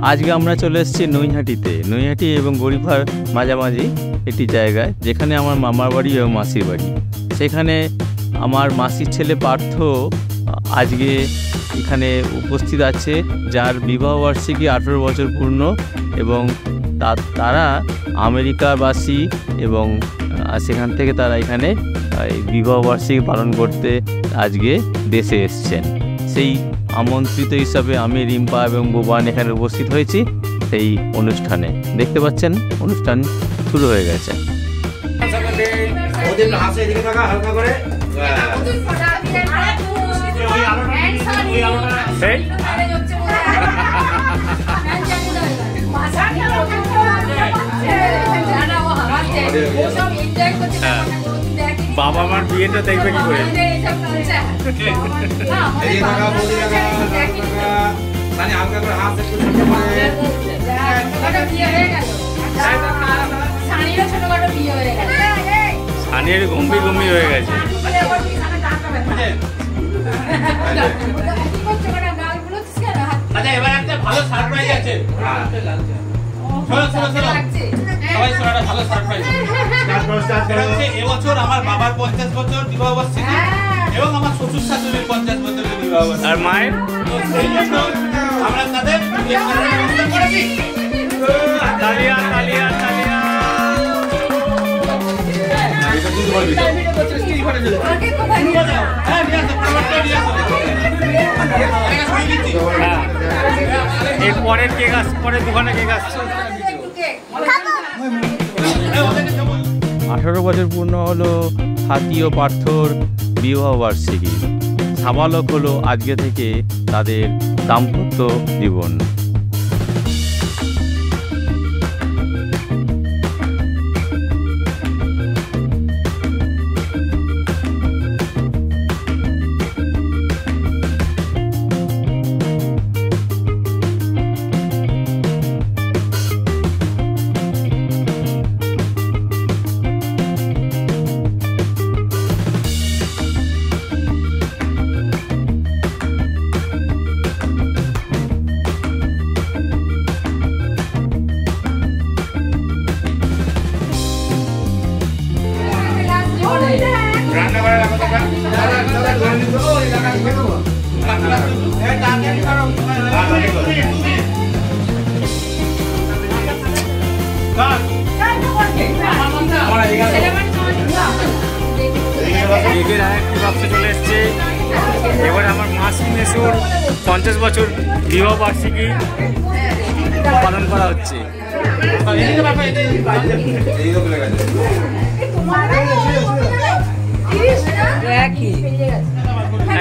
আজকে আমরা চলে এসেছি নৈহাটিতে। নৈহাটি এবং গড়িয়াহাট মাঝামাঝি একটি জায়গায়, যেখানে আমার মামার বাড়ি এবং মাসির বাড়ি। সেখানে আমার মাসির ছেলে পার্থ আজকে এখানে উপস্থিত আছে, যার বিবাহবার্ষিকী 18 বছর পূর্ণ, এবং তারা আমেরিকাবাসী এবং সেখান থেকে তারা এখানে বিবাহবার্ষিকী পালন করতে আজকে দেশে এসছেন। সেই আমন্ত্রিত হিসাবে আমি, রিম্পা এবং বোবান এখানে উপস্থিত হয়েছি সেই অনুষ্ঠানে। দেখতে পাচ্ছেন অনুষ্ঠান শুরু হয়ে গেছে। বাবা মার বিয়েটা দেখবে কি করে? সানির গম্ভীর গম্ভীর হয়ে গেছে। এবার একটা ভালো সারপ্রাইজ আছে। ভালো সারপ্রাইজ এবছর আমার বাবার 50 বছর বিবাহ বার্ষিকী এবং আমার শ্বশুর শাশুড়ির 50 বছরের বিবাহ বার্ষিকী, আর মায়ের সেই জন্য আমরা তাদের অনুষ্ঠান করেছি। তালিয়া তালিয়া তালিয়া। এর পরের কেক আসছে, পরের দোকানে কেক আসছে। 18 বছর পূর্ণ হলো হাতি ও পার্থর বিবাহবার্ষিকী। সাবালক হলো আজকে থেকে তাদের দাম্পত্য জীবন। কেকের আরেকটি বাক্স চলে এসছে। এবারে আমার মাসি মেসুর 50 বছর বিবাহ বার্ষিকী পালন করা হচ্ছে।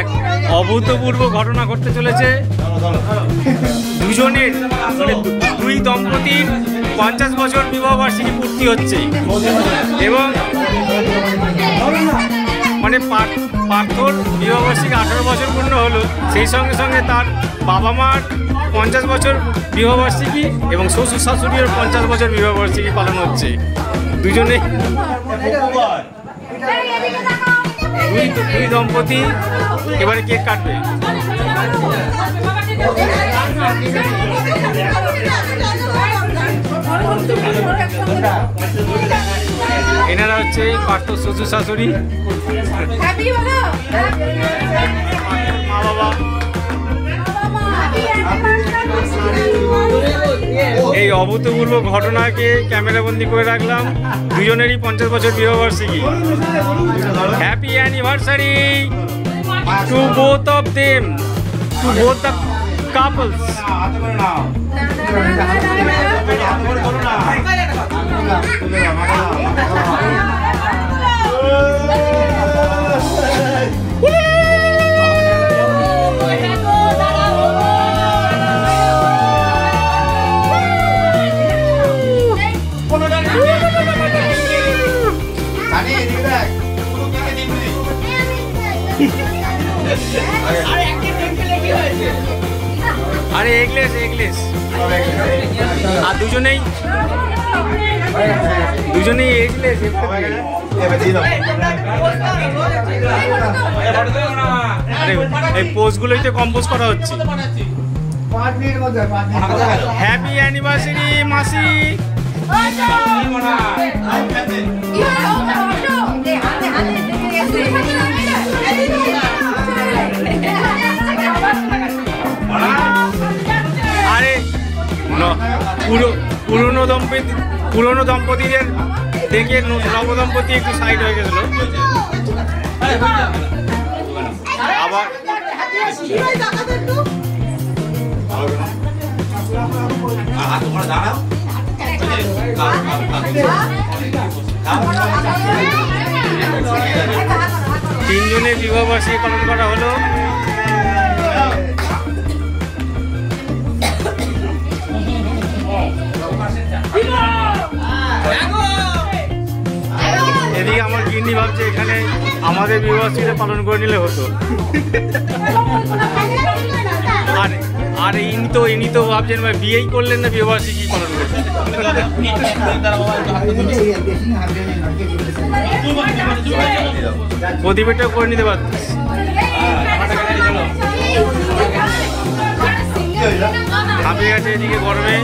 এক অভূতপূর্ব ঘটনা ঘটতে চলেছে। দুজনের মানে দুই দম্পতির 50 বছর বিবাহ বার্ষিকী পূর্তি হচ্ছে, এবং মানে পার্থর বিবাহবার্ষিকী 18 বছর পূর্ণ হলো, সেই সঙ্গে সঙ্গে তার বাবা মার 50 বছর বিবাহবার্ষিকী এবং শ্বশুর শাশুড়ির 50 বছর বিবাহবার্ষিকী পালন হচ্ছে। দুজনে দুই দম্পতি এবারে কেক কাটবে। এনারা হচ্ছে পার্থ শ্বশুর শাশুড়ি, মা বাবা। এই অভূতপূর্ব ঘটনাকে ক্যামেরাবন্দি করে রাখলাম। দুজনেরই 50 বছর বিবাহবার্ষিকী। Happy anniversary to both of them, to both the couples. আরে এগলেস এগলেস। আর দুজনেই এগলেস। এই পোস্টগুলোই তো কম্পোজ করা হচ্ছে। হ্যাপি অ্যানিভার্সারি মাসি। আরে পুরনো দম্পতিদের দেখে নবদম্পতি একটু সাইড হয়ে গেছিল। আবার তিনজনের বিবাহবার্ষিকী পালন করা হলো। এদিকে আমার গিন্নি ভাবছে এখানে আমাদের বিবাহবার্ষিকীটা পালন করে নিলে হতো। আর ইনি তো ভাবছেন ভাই বিয়েই করলেন না বিবাহবার্ষিকী পালন করছেন। প্রদীপটাও করে নিতে পারতিস। হাঁপে গেছে এদিকে গরমে।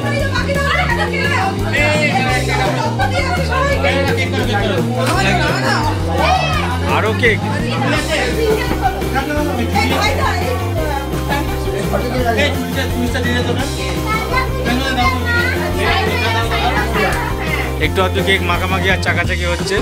আরো কেক। একটু আধটু কেক মাখামাখি আর চাকাচাকি হচ্ছে।